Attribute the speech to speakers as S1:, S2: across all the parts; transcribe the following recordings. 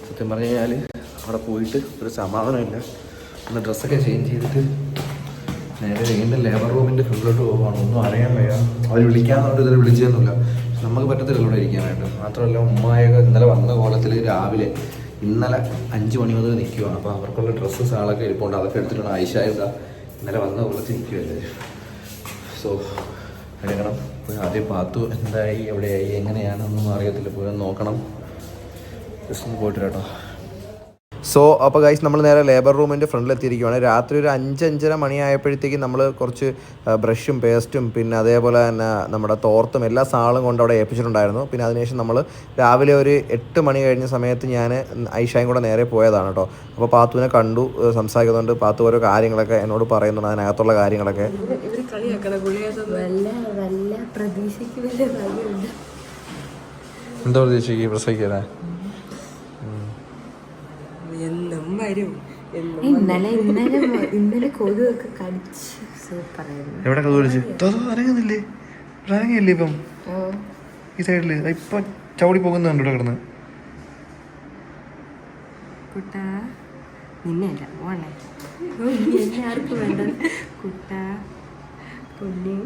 S1: സത്യം പറഞ്ഞു കഴിഞ്ഞാൽ അവിടെ പോയിട്ട് ഒരു സമാധാനമില്ല. ഒന്ന് ഡ്രസ്സൊക്കെ ചേഞ്ച് ചെയ്തിട്ട് നേരെ വീണ്ടും ലേബർ റൂമിൻ്റെ ഫ്രണ്ടിലോട്ട് പോവുകയാണ്. ഒന്നും അറിയാൻ വയ്യ. അവർ വിളിക്കാമെന്നുണ്ട്, ഇതുവരെ വിളിച്ചതൊന്നുമില്ല. നമുക്ക് പറ്റത്തില്ല ഇവിടെ ഇരിക്കാനായിട്ട്. മാത്രമല്ല ഉമ്മായൊക്കെ ഇന്നലെ വന്ന കോലത്തിൽ രാവിലെ ഇന്നലെ 5 മണി മുതൽ നിൽക്കുകയാണ്. അപ്പോൾ അവർക്കുള്ള ഡ്രസ്സ് സാളൊക്കെ ഇരിപ്പുണ്ട്. അതൊക്കെ എടുത്തിട്ടാണ് ആയിഷായുക ഇന്നലെ വന്ന കോലത്തിൽ നിൽക്കുകയല്ലേ. സോ എടുക്കണം. ആദ്യം പാത്തു എന്തായി, എവിടെയായി, എങ്ങനെയാണെന്നൊന്നും അറിയത്തില്ല. പോയി നോക്കണം. ജസ്റ്റ് ഒന്ന് പോയിട്ട് കേട്ടോ. സോ അപ്പോൾ ഗൈസ് നമ്മൾ നേരെ ലേബർ റൂമിൻ്റെ ഫ്രണ്ടിലെത്തിയിരിക്കുകയാണ്. രാത്രി ഒരു 5-5:30 മണിയായപ്പോഴത്തേക്കും നമ്മൾ കുറച്ച് ബ്രഷും പേസ്റ്റും പിന്നെ അതേപോലെ തന്നെ നമ്മുടെ തോർത്തും എല്ലാ സാളും കൊണ്ട് അവിടെ ഏൽപ്പിച്ചിട്ടുണ്ടായിരുന്നു. പിന്നെ അതിനുശേഷം നമ്മൾ രാവിലെ ഒരു 8 മണി കഴിഞ്ഞ സമയത്ത് ഞാൻ ഐഷായും കൂടെ നേരെ പോയതാണ് കേട്ടോ. അപ്പോൾ പാത്തുവിനെ കണ്ടു, സംസാരിക്കുന്നുണ്ട്. പാത്തു ഓരോ കാര്യങ്ങളൊക്കെ എന്നോട് പറയുന്നുണ്ട്, അതിനകത്തുള്ള കാര്യങ്ങളൊക്കെ. എന്താ പ്രതീക്ഷയ്ക്ക് പ്രസവിക്കാനാ?
S2: ഇന്നലെ കൊതുകൊക്കെ കടിച്ച് സൂപ്പറായിരുന്നു.
S1: എവിടെ കൊതു കടിച്ച്? അനങ്ങുന്നില്ലേ? അനങ്ങില്ലേ ഇപ്പം ഈ സൈഡില്? ഇപ്പൊ ചവിടി പോകുന്നുണ്ട് ഇവിടെ കിടന്ന്.
S2: കുട്ടാ നിന്നെയല്ല ഓണേ എന്നെ ആർക്കും വേണ്ട കുട്ടാ പൊന്നെ.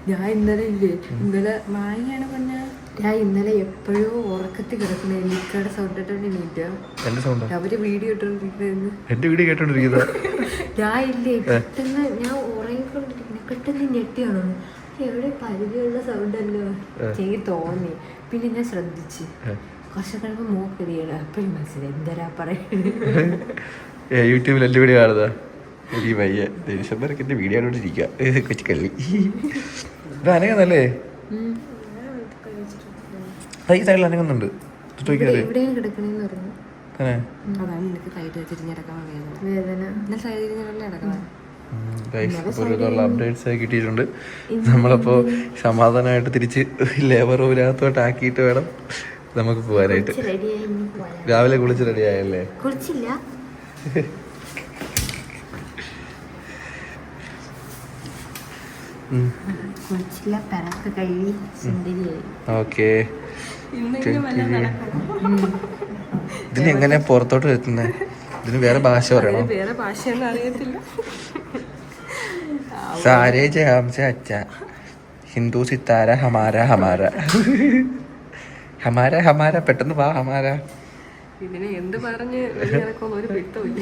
S2: ഞാൻ ഇന്നലെ മായിയാണ് പറഞ്ഞ ഞാൻ ഇന്നലെ എപ്പോഴോ ഉറക്കത്തിൽ കിടക്കണേ. എനിക്കവിടെ സൗണ്ട് ഇട്ടോണ്ട് നീറ്റാ അവര് വീഡിയോ ഇട്ടോണ്ടിരിക്കുന്നു.
S1: എന്റെ വീഡിയോ കേട്ടോണ്ടിരിക്കുന്നത്
S2: ഞാൻ ഇല്ലേ പെട്ടെന്ന് ഞാൻ ഉറങ്ങിക്കൊണ്ടിരിക്കുന്നത് പെട്ടെന്ന് ഞെട്ടിയാണോ എവിടെ പരിചയമുള്ള സൗണ്ടല്ലോ എനിക്ക് തോന്നി. പിന്നെ ഞാൻ ശ്രദ്ധിച്ച് കുറച്ച് കഴിയുമ്പോ മോക്കെറിയാണ്. അപ്പോഴും മനസ്സിലായി എന്തരാ പറയുന്നത്.
S1: യൂട്യൂബിൽ എന്റെ വീഡിയോ കാണുന്നതാ. ഈ വയ്യ ദേഷ്യന്മാരൊക്കെ എന്റെ വീഡിയോ കണ്ടോണ്ടിരിക്കുക. കൊച്ചു കള്ളി ഇത് അനങ്ങുന്നല്ലേ? ഈ സൈഡിൽ അനങ്ങുന്നുണ്ട്. അപ്ഡേറ്റ്സ് കിട്ടിയിട്ടുണ്ട്. നമ്മളപ്പോ സമാധാനമായിട്ട് തിരിച്ച് ലേബർ റൂമിനകത്തോട്ട് ആക്കിയിട്ട് വേണം നമുക്ക് പോകാനായിട്ട്. രാവിലെ കുളിച്ച് റെഡി ആയല്ലേ? ഓക്കെ. ഇതിനെങ്ങനെ പുറത്തോട്ട് എത്തുന്നേ? ഇതിന് വേറെ ഭാഷ പറയണോ? സാരേ ജാംസെ അച്ഛ ഹിന്ദു സിത്താര ഹമാര ഹമാര ഹമാര ഹമാര പെട്ടെന്ന് വാ ഹമാര.
S2: ഇതിനെ എന്ത് പറഞ്ഞ് ഒരു പിടുത്തമില്ല.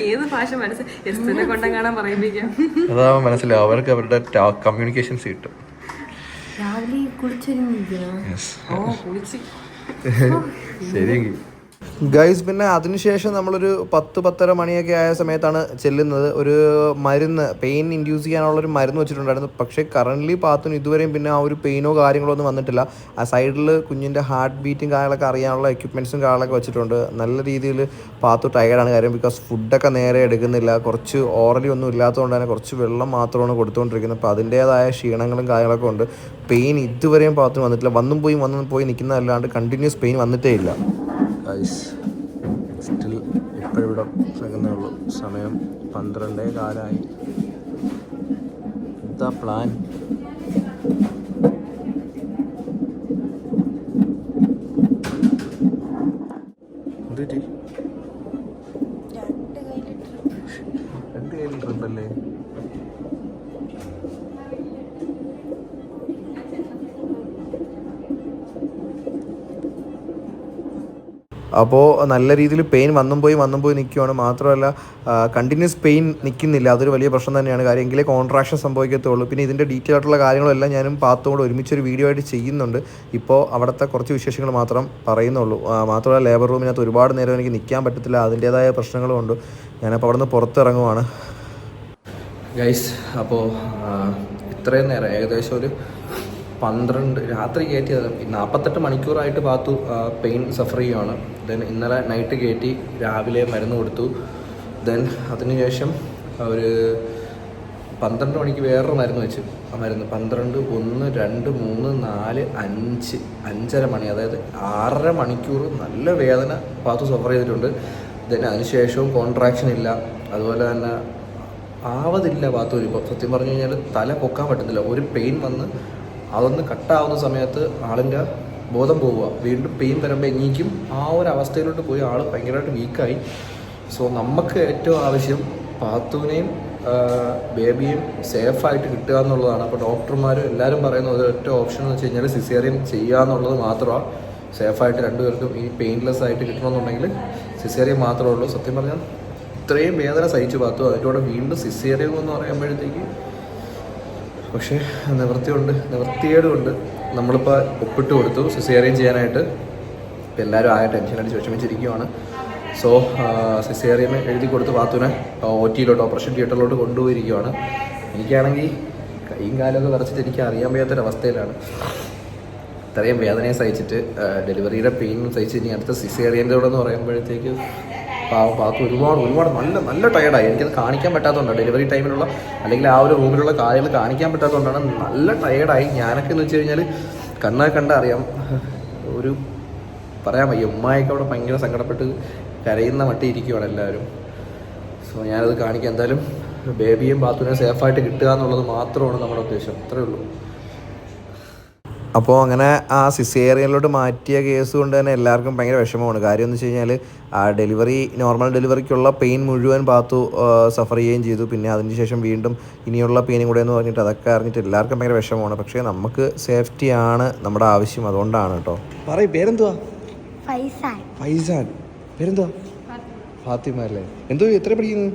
S2: ഏത് ഭാഷ മനസ്സിനെ കൊണ്ടെങ്ങാണാൻ പറയിപ്പിക്കാം.
S1: അതാവുമ്പോ മനസ്സിലാവും അവർക്ക് അവരുടെ കമ്മ്യൂണിക്കേഷൻസ് കിട്ടും.
S2: രാവിലെ
S1: ശരിയെങ്കിൽ ഗൈസ് പിന്നെ അതിനുശേഷം നമ്മളൊരു 10-10:30 മണിയൊക്കെ ആയ സമയത്താണ് ചെല്ലുന്നത്. ഒരു മരുന്ന് പെയിൻ ഇൻഡ്യൂസ് ചെയ്യാനുള്ളൊരു മരുന്ന് വെച്ചിട്ടുണ്ടായിരുന്നു. പക്ഷേ കറൻ്റ്ലി പാത്തിന് ഇതുവരെയും പിന്നെ ആ ഒരു പെയിനോ കാര്യങ്ങളോ ഒന്നും വന്നിട്ടില്ല. ആ സൈഡിൽ കുഞ്ഞിൻ്റെ ഹാർട്ട് ബീറ്റും കാര്യങ്ങളൊക്കെ അറിയാനുള്ള എക്യുപ്മെൻറ്റ്സും കാര്യങ്ങളൊക്കെ വെച്ചിട്ടുണ്ട്. നല്ല രീതിയിൽ പാത്തു ടയേർഡാണ്. കാര്യം ബിക്കോസ് ഫുഡൊക്കെ നേരെ എടുക്കുന്നില്ല. കുറച്ച് ഓറലി ഒന്നും ഇല്ലാത്തതുകൊണ്ട് തന്നെ കുറച്ച് വെള്ളം മാത്രമാണ് കൊടുത്തുകൊണ്ടിരിക്കുന്നത്. അപ്പോൾ അതിൻ്റേതായ ക്ഷീണങ്ങളും കാര്യങ്ങളൊക്കെ ഉണ്ട്. പെയിൻ ഇതുവരെയും പാത്തിന് വന്നിട്ടില്ല. വന്നും പോയി നിൽക്കുന്നതല്ലാണ്ട് കണ്ടിന്യൂസ് പെയിൻ വന്നിട്ടേ ഇല്ല. സ്റ്റിൽ ഇപ്പോഴും ഇവിടെ കിടക്കുന്നേ ഉള്ളൂ. സമയം 12:15 എന്താ പ്ലാൻ? എന്ത് പറ്റി? 2 കയ്യിൽ ട്രിപ്പല്ലേ? അപ്പോൾ നല്ല രീതിയിൽ പെയിൻ വന്നും പോയി നിൽക്കുകയാണ്. മാത്രമല്ല കണ്ടിന്യൂസ് പെയിൻ നിൽക്കുന്നില്ല. അതൊരു വലിയ പ്രശ്നം തന്നെയാണ്. കാര്യം എങ്കിലേ കോൺട്രാക്ഷൻ സംഭവിക്കത്തുള്ളൂ. പിന്നെ ഇതിൻ്റെ ഡീറ്റെയിൽ ആയിട്ടുള്ള കാര്യങ്ങളെല്ലാം ഞാനും പാത്തോട് ഒരുമിച്ചൊരു വീഡിയോ ആയിട്ട് ചെയ്യുന്നുണ്ട്. ഇപ്പോൾ അവിടുത്തെ കുറച്ച് വിശേഷങ്ങൾ മാത്രം പറയുന്നുള്ളൂ. മാത്രമല്ല ലേബർ റൂമിനകത്ത് ഒരുപാട് നേരം എനിക്ക് നിൽക്കാൻ പറ്റത്തില്ല. അതിൻ്റേതായ പ്രശ്നങ്ങളുമുണ്ട്. ഞാനപ്പോൾ അവിടെ നിന്ന് പുറത്തിറങ്ങുവാണ് ഗൈസ്. അപ്പോൾ ഇത്രയും നേരം ഏകദേശം ഒരു 12 രാത്രി കയറ്റിയത് 48 മണിക്കൂറായിട്ട് പാത്തു പെയിൻ സഫർ ചെയ്യുകയാണ്. ദെൻ ഇന്നലെ നൈറ്റ് കയറ്റി രാവിലെ മരുന്ന് കൊടുത്തു. ദെൻ അതിനുശേഷം ഒരു 12 മണിക്ക് വേറൊരു മരുന്ന് വെച്ച്. ആ മരുന്ന് 12, 1, 2, 3, 4, 5, 5:30 മണി, അതായത് 6.5 മണിക്കൂർ നല്ല വേദന പാത്തു സഫർ ചെയ്തിട്ടുണ്ട്. ദെൻ അതിനുശേഷവും കോൺട്രാക്ഷൻ ഇല്ല. അതുപോലെ തന്നെ ആവതില്ല പാത്തു. ഇപ്പോൾ സത്യം പറഞ്ഞു കഴിഞ്ഞാൽ തല പൊക്കാൻ പറ്റുന്നില്ല. ഒരു പെയിൻ വന്ന് അതൊന്ന് കട്ടാവുന്ന സമയത്ത് ആളിൻ്റെ ബോധം പോവുക, വീണ്ടും പെയിൻ വരുമ്പോൾ എങ്ങീക്കും ആ ഒരു അവസ്ഥയിലോട്ട് പോയി ആൾ ഭയങ്കരമായിട്ട് വീക്കായി. സോ നമുക്ക് ഏറ്റവും ആവശ്യം പാത്തുവിനെയും ബേബിയും സേഫായിട്ട് കിട്ടുക എന്നുള്ളതാണ്. അപ്പോൾ ഡോക്ടർമാരും എല്ലാവരും പറയുന്ന ഒരൊറ്റ ഓപ്ഷൻ എന്ന് വെച്ച് കഴിഞ്ഞാൽ സിസേറിയൻ ചെയ്യുക എന്നുള്ളത് മാത്രമാണ് സേഫായിട്ട് രണ്ടുപേർക്കും ഈ പെയിൻലെസ് ആയിട്ട് കിട്ടണമെന്നുണ്ടെങ്കിൽ സിസേറിയൻ മാത്രമേ ഉള്ളൂ. സത്യം പറഞ്ഞാൽ ഇത്രയും വേദന സഹിച്ചു പാത്തു, അതിൻ്റെ കൂടെ വീണ്ടും സിസേറിയൻ എന്ന് പറയുമ്പോഴത്തേക്ക് പക്ഷേ നിവൃത്തിയേടുകൊണ്ട് നമ്മളിപ്പോൾ ഒപ്പിട്ട് കൊടുത്തു സിസേറിയൻ ചെയ്യാനായിട്ട്. ഇപ്പോൾ എല്ലാവരും ആയ ടെൻഷനായിട്ട് വിഷമിച്ചിരിക്കുകയാണ്. സോ സിസേറിയന് എഴുതി കൊടുത്ത് പാത്തുവിനെ OTയിലോട്ട്, ഓപ്പറേഷൻ തിയേറ്ററിലോട്ട് കൊണ്ടുപോയിരിക്കുകയാണ്. എനിക്കാണെങ്കിൽ കൈയും കാലമൊക്കെ വിറച്ചിട്ട് എനിക്ക് അറിയാൻ വയ്യാത്തൊരവസ്ഥയിലാണ്. ഇത്രയും വേദനയെ സഹിച്ചിട്ട് ഡെലിവറിയുടെ പെയിനും സഹിച്ച് ഇനി അടുത്ത സിസേറിയൻ്റെ കൂടെ എന്ന് പറയുമ്പോഴത്തേക്ക് പാത്തു ഒരുപാട് നല്ല ടയർഡായി. എനിക്കത് കാണിക്കാൻ പറ്റാത്തതുകൊണ്ടാണ്, ഡെലിവറി ടൈമിലുള്ള അല്ലെങ്കിൽ ആ ഒരു റൂമിലുള്ള കാര്യങ്ങൾ കാണിക്കാൻ പറ്റാത്തതുകൊണ്ടാണ് നല്ല ടയർഡായി. ഞാനൊക്കെ എന്ന് വെച്ച് കഴിഞ്ഞാൽ കണ്ടറിയാം, ഒരു പറയാൻ വയ്യ, ഉമ്മായൊക്കെ അവിടെ ഭയങ്കര സങ്കടപ്പെട്ട് കരയുന്ന മട്ടി ഇരിക്കുകയാണ് എല്ലാവരും. സോ ഞാനത് കാണിക്കാം. എന്തായാലും ബേബിയും പാത്തുവിനെ സേഫായിട്ട് കിട്ടുക എന്നുള്ളത് മാത്രമാണ് നമ്മുടെ ഉദ്ദേശം. അത്രേ ഉള്ളൂ.
S3: അപ്പോൾ അങ്ങനെ ആ സിസേറിയനിലോട്ട് മാറ്റിയ കേസ് കൊണ്ട് തന്നെ എല്ലാവർക്കും ഭയങ്കര വിഷമമാണ്. കാര്യം എന്ന് വെച്ച് കഴിഞ്ഞാൽ ആ നോർമൽ ഡെലിവറിക്കുള്ള പെയിൻ മുഴുവൻ പാത്തു സഫർ ചെയ്യുകയും ചെയ്തു. പിന്നെ അതിന് ശേഷം വീണ്ടും ഇനിയുള്ള പെയിനും കൂടെ എന്ന് പറഞ്ഞിട്ട് അതൊക്കെ അറിഞ്ഞിട്ട് എല്ലാവർക്കും ഭയങ്കര വിഷമമാണ്. പക്ഷേ നമുക്ക് സേഫ്റ്റിയാണ് നമ്മുടെ ആവശ്യം, അതുകൊണ്ടാണ് കേട്ടോ.
S1: പറയും പേരെന്തുവാ?
S4: ഫൈസാൻ.
S1: പേരെന്തുവാ? ഫാത്തിമ അല്ലേ? എന്തോ എത്ര പഠിക്കുന്നു?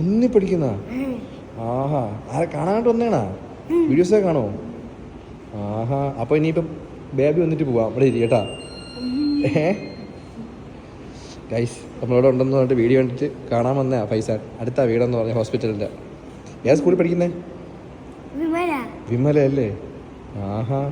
S1: 1 പഠിക്കുന്ന? ആഹാ, ആരെ കാണാണ്ട് വന്നേണാ? വീഡിയോസൊക്കെ കാണോ? ആഹാ, അപ്പോൾ ഇനിയിപ്പം ബേബി വന്നിട്ട് പോവാം, ഇവിടെ ഇരി കേട്ടാ. ഗൈസ് നമ്മളിവിടെ ഉണ്ടെന്ന് പറഞ്ഞിട്ട് വീഡിയോ കണ്ടിട്ട് കാണാൻ വന്നേ ഫൈസാൻ. അടുത്ത വീടെന്ന് പറഞ്ഞ ഹോസ്പിറ്റലിൻ്റെ. ഏത് സ്കൂളിൽ പഠിക്കുന്നേ? വിമല അല്ലേ? ആഹാ.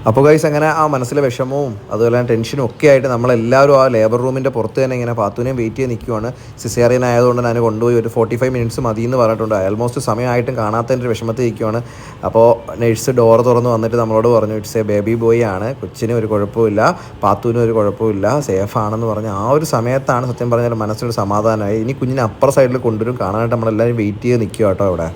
S3: അപ്പോൾ ഗൈസ് അങ്ങനെ ആ മനസ്സിലെ വിഷമവും അതുപോലെ തന്നെ ടെൻഷനും ഒക്കെ ആയിട്ട് നമ്മളെല്ലാവരും ആ ലേബർ റൂമിൻ്റെ പുറത്ത് തന്നെ ഇങ്ങനെ പാത്തുവിനെയും വെയിറ്റ് ചെയ്ത് നിൽക്കുവാണ്. സിസേറിയൻ ആയതുകൊണ്ട് ഞാൻ കൊണ്ടുപോയി ഒരു 45 മിനിറ്റ്സ് മതി എന്ന് പറഞ്ഞിട്ടുണ്ട്. ഓൾമോസ്റ്റ് സമയമായിട്ടും കാണാത്തതിൻ്റെ ഒരു വിഷമത്തിൽ ഇരിക്കുവാണ്. അപ്പോൾ നഴ്സ് ഡോർ തുറന്ന് വന്നിട്ട് നമ്മളോട് പറഞ്ഞു, ഇറ്റ്സ് എ ബേബി ബോയ് ആണ്, കൊച്ചിന് ഒരു കുഴപ്പമില്ല, പാത്തുവിനും ഒരു കുഴപ്പമില്ല, സേഫാണെന്ന് പറഞ്ഞ് ആ ഒരു സമയത്താണ് സത്യം പറഞ്ഞാൽ മനസ്സിനൊരു സമാധാനമായി. ഇനി കുഞ്ഞിനെ അപ്പുറ സൈഡിൽ കൊണ്ടുവരും, കാണാനായിട്ട് നമ്മളെല്ലാവരും വെയിറ്റ് ചെയ്ത് നിൽക്കുക കേട്ടോ അവിടെ.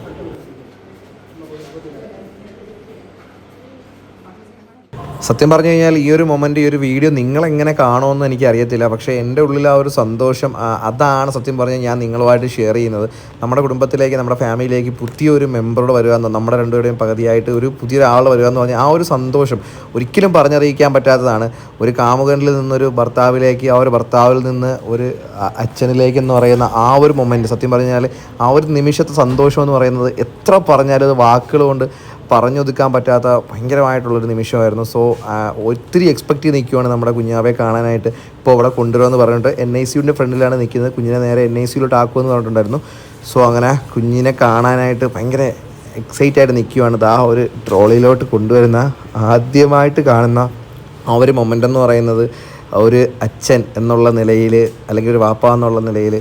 S3: സത്യം പറഞ്ഞു കഴിഞ്ഞാൽ ഈ ഒരു മൊമെൻ്റ്, ഈ ഒരു വീഡിയോ നിങ്ങളെങ്ങനെ കാണുമെന്ന് എനിക്കറിയത്തില്ല. പക്ഷേ എൻ്റെ ഉള്ളിൽ ആ ഒരു സന്തോഷം, അതാണ് സത്യം പറഞ്ഞാൽ ഞാൻ നിങ്ങളുമായിട്ട് ഷെയർ ചെയ്യുന്നത്. നമ്മുടെ കുടുംബത്തിലേക്ക്, നമ്മുടെ ഫാമിലിയിലേക്ക് പുതിയൊരു മെമ്പറോട് വരിക എന്ന്, നമ്മുടെ രണ്ടുപേരുടെയും പകുതിയായിട്ട് ഒരു പുതിയൊരാൾ വരിക എന്ന് പറഞ്ഞാൽ ആ ഒരു സന്തോഷം ഒരിക്കലും പറഞ്ഞറിയിക്കാൻ പറ്റാത്തതാണ്. ഒരു കാമുകനിൽ നിന്നൊരു ഭർത്താവിലേക്ക്, ആ ഒരു ഭർത്താവിൽ നിന്ന് ഒരു അച്ഛനിലേക്ക് എന്ന് പറയുന്ന ആ ഒരു മൊമെൻറ്റ്, സത്യം പറഞ്ഞാൽ ആ ഒരു നിമിഷത്തെ സന്തോഷം എന്ന് പറയുന്നത് എത്ര പറഞ്ഞാലും അത് വാക്കുകൾ കൊണ്ട് പറഞ്ഞൊതുക്കാൻ പറ്റാത്ത ഭയങ്കരമായിട്ടുള്ളൊരു നിമിഷമായിരുന്നു. സോ ഒത്തിരി എക്സ്പെക്റ്റ് ചെയ്ത് നിൽക്കുവാണ് നമ്മുടെ കുഞ്ഞാവെ കാണാനായിട്ട്. ഇപ്പോൾ അവിടെ കൊണ്ടുവരുമെന്ന് പറഞ്ഞിട്ട് NICUവിൻ്റെ ഫ്രണ്ടിലാണ് നിൽക്കുന്നത്. കുഞ്ഞിനെ നേരെ NICUവിലോട്ട് ആക്കുമെന്ന് പറഞ്ഞിട്ടുണ്ടായിരുന്നു. സോ അങ്ങനെ കുഞ്ഞിനെ കാണാനായിട്ട് ഭയങ്കര എക്സൈറ്റ് ആയിട്ട് നിൽക്കുവാണ്. ആ ഒരു ട്രോളിയിലോട്ട് കൊണ്ടുവരുന്ന ആദ്യമായിട്ട് കാണുന്ന ആ ഒരു മൊമെൻ്റ് എന്ന് പറയുന്നത് ഒരു അച്ഛൻ എന്നുള്ള നിലയിൽ അല്ലെങ്കിൽ ഒരു വാപ്പ എന്നുള്ള നിലയിൽ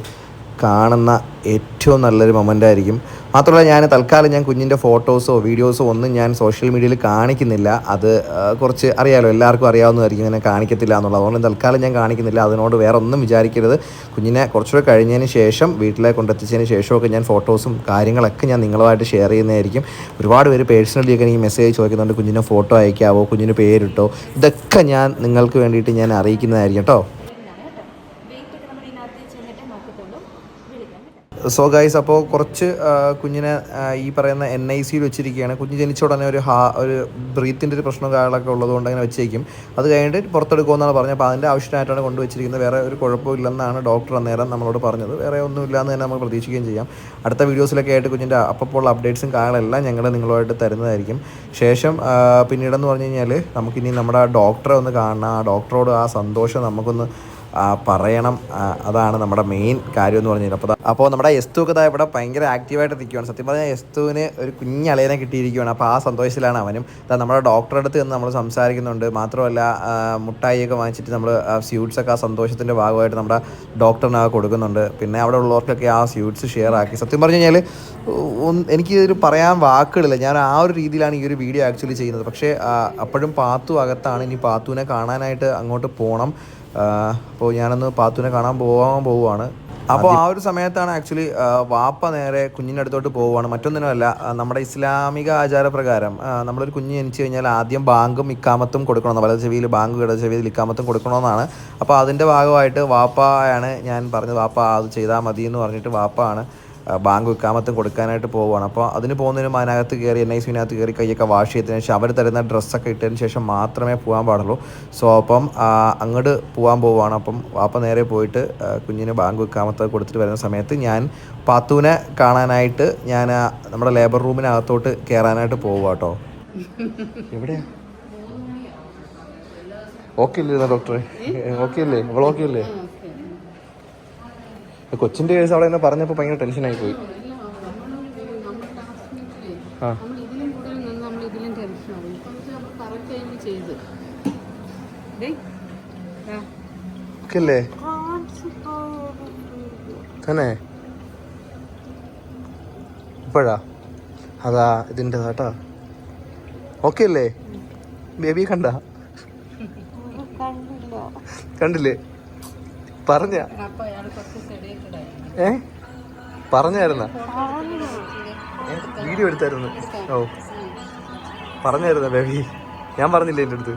S3: കാണുന്ന ഏറ്റവും നല്ലൊരു മൊമെൻ്റ് ആയിരിക്കും. മാത്രമല്ല ഞാൻ തൽക്കാലം കുഞ്ഞിൻ്റെ ഫോട്ടോസോ വീഡിയോസോ ഒന്നും ഞാൻ സോഷ്യൽ മീഡിയയിൽ കാണിക്കുന്നില്ല. അത് കുറച്ച് അറിയാമല്ലോ, എല്ലാവർക്കും അറിയാവുന്നതായിരിക്കും, ഇങ്ങനെ കാണിക്കത്തില്ല എന്നുള്ളത്. അതുകൊണ്ട് തൽക്കാലം ഞാൻ കാണിക്കുന്നില്ല. അതിനോട് വേറെ ഒന്നും വിചാരിക്കരുത്. കുഞ്ഞിനെ കുറച്ചുകൂടെ കഴിഞ്ഞതിന് ശേഷം, വീട്ടിലെ കൊണ്ടെത്തിച്ചതിന് ശേഷമൊക്കെ ഞാൻ ഫോട്ടോസും കാര്യങ്ങളൊക്കെ ഞാൻ നിങ്ങളുമായിട്ട് ഷെയർ ചെയ്യുന്നതായിരിക്കും. ഒരുപാട് പേര് പേഴ്സണലിയൊക്കെ എനിക്ക് മെസ്സേജ് ചോദിക്കുന്നുണ്ട്, കുഞ്ഞിനെ ഫോട്ടോ അയക്കാവോ, കുഞ്ഞിന് പേരിട്ടോ. ഇതൊക്കെ ഞാൻ നിങ്ങൾക്ക് വേണ്ടിയിട്ട് ഞാൻ അറിയിക്കുന്നതായിരിക്കും കേട്ടോ. സോ ഗൈസ്, അപ്പോൾ കുറച്ച് കുഞ്ഞിനെ ഈ പറയുന്ന NICയിൽ വെച്ചിരിക്കുകയാണ്. കുഞ്ഞ് ജനിച്ച ഉടനെ ഒരു ബ്രീത്തിൻ്റെ ഒരു പ്രശ്നം കാര്യങ്ങളൊക്കെ ഉള്ളതുകൊണ്ട് അങ്ങനെ വെച്ചേക്കും. അത് കഴിഞ്ഞിട്ട് പുറത്തെടുക്കുമെന്നാണ് പറഞ്ഞത്. അപ്പോൾ അതിൻ്റെ ആവശ്യമായിട്ടാണ് കൊണ്ടുവച്ചിരിക്കുന്നത്. വേറെ ഒരു കുഴപ്പമില്ലെന്നാണ് ഡോക്ടർ അന്നേരം നമ്മളോട് പറഞ്ഞത്. വേറെ ഒന്നുമില്ല എന്ന് തന്നെ നമുക്ക് പ്രതീക്ഷിക്കുകയും ചെയ്യാം. അടുത്ത വീഡിയോസിലൊക്കെ ആയിട്ട് കുഞ്ഞിൻ്റെ അപ്പോൾ അപ്ഡേറ്റ്സും കാര്യങ്ങളെല്ലാം ഞങ്ങൾ നിങ്ങളുമായിട്ട് തരുന്നതായിരിക്കും. ശേഷം പിന്നീടെന്ന് പറഞ്ഞു കഴിഞ്ഞാൽ നമുക്കിനി നമ്മുടെ ഡോക്ടറെ ഒന്ന് കാണണം. ആ ഡോക്ടറോട് ആ സന്തോഷം നമുക്കൊന്ന് പറയണം. അതാണ് നമ്മുടെ മെയിൻ കാര്യം എന്ന് പറഞ്ഞാൽ. അപ്പോൾ നമ്മുടെ എസ്തു ഒക്കെ ഇവിടെ ഭയങ്കര ആക്റ്റീവായിട്ട് നിൽക്കുകയാണ്. സത്യം പറഞ്ഞാൽ എസ്തുവിന് ഒരു കുഞ്ഞളേനെ കിട്ടിയിരിക്കുകയാണ്. അപ്പോൾ ആ സന്തോഷത്തിലാണ് അവനും. നമ്മുടെ ഡോക്ടറെ അടുത്ത് നിന്ന് നമ്മൾ സംസാരിക്കുന്നുണ്ട്. മാത്രമല്ല മുട്ടായിയൊക്കെ വാങ്ങിച്ചിട്ട് നമ്മൾ സ്വീറ്റ്സൊക്കെ ആ സന്തോഷത്തിൻ്റെ ഭാഗമായിട്ട് നമ്മുടെ ഡോക്ടറിന് കൊടുക്കുന്നുണ്ട്. പിന്നെ അവിടെ ഉള്ളവർക്കൊക്കെ ആ സ്വീറ്റ്സ് ഷെയർ ആക്കി. സത്യം പറഞ്ഞു കഴിഞ്ഞാൽ എനിക്കിതൊരു പറയാൻ വാക്കുകളില്ല. ഞാൻ ആ ഒരു രീതിയിലാണ് ഈ ഒരു വീഡിയോ ആക്ച്വലി ചെയ്യുന്നത്. പക്ഷേ അപ്പോഴും പാത്തു അകത്താണ്. ഇനി പാത്തുവിനെ കാണാനായിട്ട് അങ്ങോട്ട് പോകണം. അപ്പോൾ ഞാനൊന്ന് പാത്തുവിനെ കാണാൻ പോവുകയാണ്. അപ്പോൾ ആ ഒരു സമയത്താണ് ആക്ച്വലി വാപ്പ നേരെ കുഞ്ഞിൻ്റെ അടുത്തോട്ട് പോവുകയാണ്. മറ്റൊന്നിനുമല്ല, നമ്മുടെ ഇസ്ലാമിക ആചാരപ്രകാരം നമ്മളൊരു കുഞ്ഞ് ജനിച്ചു കഴിഞ്ഞാൽ ആദ്യം ബാങ്കും ഇക്കാമത്തും കൊടുക്കണമെന്ന്, വലത് ചെവിയിൽ ബാങ്കും ഇടത് ചെവിയിൽ ഇക്കാമത്തും കൊടുക്കണമെന്നാണ്. അപ്പോൾ അതിൻ്റെ ഭാഗമായിട്ട് വാപ്പയാണ് ഞാൻ പറഞ്ഞത്, വാപ്പ അത് ചെയ്താൽ മതി എന്ന് പറഞ്ഞിട്ട് വാപ്പയാണ് ബാങ്ക് ഇക്കാമത്തും കൊടുക്കാനായിട്ട് പോവുകയാണ്. അപ്പോൾ അതിന് പോകുന്നതിനും അതിനകത്ത് കയറി NICUവിനകത്ത് കയറി കൈയൊക്കെ വാഷ് ചെയ്തതിന് ശേഷം അവർ തരുന്ന ഡ്രസ്സൊക്കെ ഇട്ടതിന് ശേഷം മാത്രമേ പോകാൻ പാടുള്ളൂ. സോ അപ്പം അങ്ങോട്ട് പോകാൻ പോവുകയാണ്. അപ്പം വാപ്പ നേരെ പോയിട്ട് കുഞ്ഞിന് ബാങ്ക് ഇക്കാമത്ത് കൊടുത്തിട്ട് വരുന്ന സമയത്ത് ഞാൻ പാത്തുവിനെ കാണാനായിട്ട് ഞാൻ നമ്മുടെ ലേബർ റൂമിനകത്തോട്ട് കയറാനായിട്ട് പോവുക കേട്ടോ. എവിടെയാ? ഓക്കെ അല്ലേ ഡോക്ടറെ? ഓക്കെ അല്ലേ? അവൾ ഓക്കെ അല്ലേ? കൊച്ചിൻ്റെ കേസ് അവിടെ നിന്ന് പറഞ്ഞപ്പോൾ ഭയങ്കര ടെൻഷനായി പോയി. ആ ഓക്കെ അല്ലേ തന്നെ? ഇപ്പോഴാ? അതാ ഇതിൻ്റെ കേട്ടാ. ഓക്കെ അല്ലേ? ബേബി കണ്ടില്ലേ? പറഞ്ഞ പറഞ്ഞായിരുന്ന? വീഡിയോ എടുത്തായിരുന്നു. ഓ പറഞ്ഞായിരുന്ന ബേബി? ഞാൻ പറഞ്ഞില്ലേ എൻ്റെ അടുത്ത്?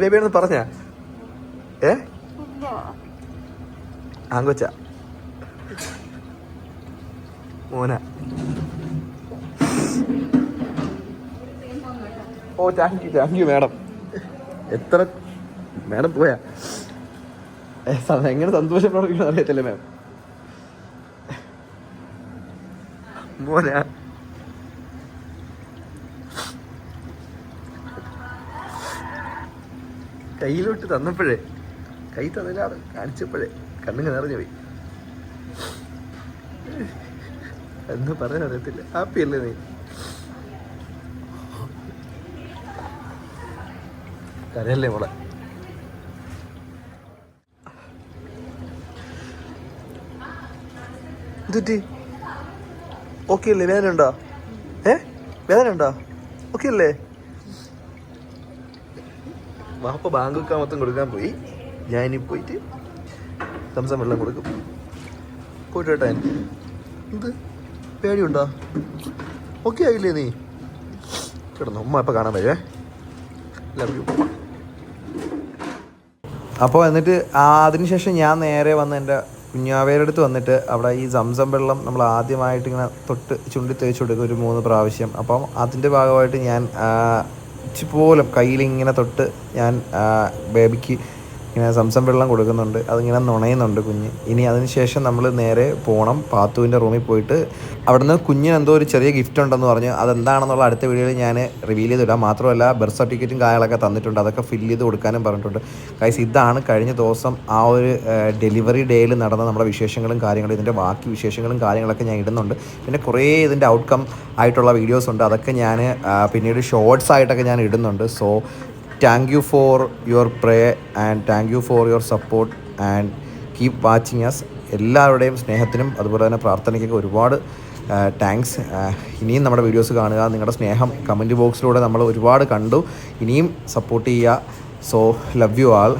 S3: ബേബിയാണെന്ന് പറഞ്ഞ? ആങ്കൊച്ച മോന? ഓ താങ്ക് യു മാഡം. എത്ര മാഡം പോയാ? എങ്ങനെ സന്തോഷം പ്രകടിപ്പിക്കണം അറിയത്തില്ലേ മാം? മോന കയ്യിലോട്ട് തന്നപ്പോഴേ, കൈ തന്നില്ലാതെ കാണിച്ചപ്പോഴേ കണ്ണിന് നിറഞ്ഞു പോയി. എന്ന് പറയാൻ അറിയത്തില്ല. ഹാപ്പി അല്ലേ നീ? കരയല്ലേ മോളെ? എന്തുറ്റി? ഓക്കെ അല്ലേ? വേദന ഉണ്ടോ? വേദന ഉണ്ടോ? ഓക്കെ അല്ലേ? വാപ്പ ബാങ്ക് മൊത്തം കൊടുക്കാൻ പോയി. ഞാനിനി പോയിട്ട് സംസം വെള്ളം കൊടുക്കും. പോയിട്ട് കേട്ടാ. എന്ത് പേടിയുണ്ടോ? ഓക്കെ ആയില്ലേ നീ? കിടന്നു. ഉമ്മ ഇപ്പം കാണാൻ വരുവേ. അപ്പോൾ എന്നിട്ട് അതിനുശേഷം ഞാൻ നേരെ വന്ന് എൻ്റെ കുഞ്ഞാവേരുടെ അടുത്ത് വന്നിട്ട് അവിടെ ഈ സംസം വെള്ളം നമ്മൾ ആദ്യമായിട്ട് ഇങ്ങനെ തൊട്ട് ചുണ്ടി തേച്ച് കൊടുക്കും ഒരു 3 പ്രാവശ്യം. അപ്പം അതിൻ്റെ ഭാഗമായിട്ട് ഞാൻ പോലും കയ്യിലിങ്ങനെ തൊട്ട് ഞാൻ ബേബിക്ക് ഇങ്ങനെ സംസം വെള്ളം കൊടുക്കുന്നുണ്ട്. അതിങ്ങനെ നുണയുന്നുണ്ട് കുഞ്ഞ്. ഇനി അതിന് ശേഷം നമ്മൾ നേരെ പോകണം പാത്തുവിൻ്റെ റൂമിൽ പോയിട്ട് അവിടുന്ന് കുഞ്ഞിന് എന്തോ ഒരു ചെറിയ ഗിഫ്റ്റ് ഉണ്ടെന്ന് പറഞ്ഞു. അതെന്താണെന്നുള്ള അടുത്ത വീഡിയോയിൽ ഞാൻ റിവീൽ ചെയ്തിടാം. മാത്രമല്ല ബർത്ത് സർട്ടിഫിക്കറ്റും കാര്യങ്ങളൊക്കെ തന്നിട്ടുണ്ട്. അതൊക്കെ ഫില്ല് ചെയ്ത് കൊടുക്കാനും പറഞ്ഞിട്ടുണ്ട്. ഗൈസ്, ഇതാണ് കഴിഞ്ഞ ദിവസം ആ ഒരു ഡെലിവറി ഡേയിൽ നടന്ന നമ്മുടെ വിശേഷങ്ങളും കാര്യങ്ങളും. ഇതിൻ്റെ ബാക്കി വിശേഷങ്ങളും കാര്യങ്ങളൊക്കെ ഞാൻ ഇടുന്നുണ്ട്. പിന്നെ കുറേ ഇതിൻ്റെ ഔട്ട്കം ആയിട്ടുള്ള വീഡിയോസ് ഉണ്ട്. അതൊക്കെ ഞാൻ പിന്നീട് ഷോർട്സ് ആയിട്ടൊക്കെ ഞാൻ ഇടുന്നുണ്ട്. So thank you for your pray and thank you for your support and keep watching us. എല്ലാവരുടെയും സ്നേഹത്തിനും അതുപോലെ തന്നെ പ്രാർത്ഥനയ്ക്കൊക്കെ ഒരുപാട് താങ്ക്സ്. ഇനിയും നമ്മുടെ വീഡിയോസ് കാണുക. നിങ്ങളുടെ സ്നേഹം കമൻറ്റ് ബോക്സിലൂടെ നമ്മൾ ഒരുപാട് കണ്ടു. ഇനിയും സപ്പോർട്ട് ചെയ്യുക. So love you all.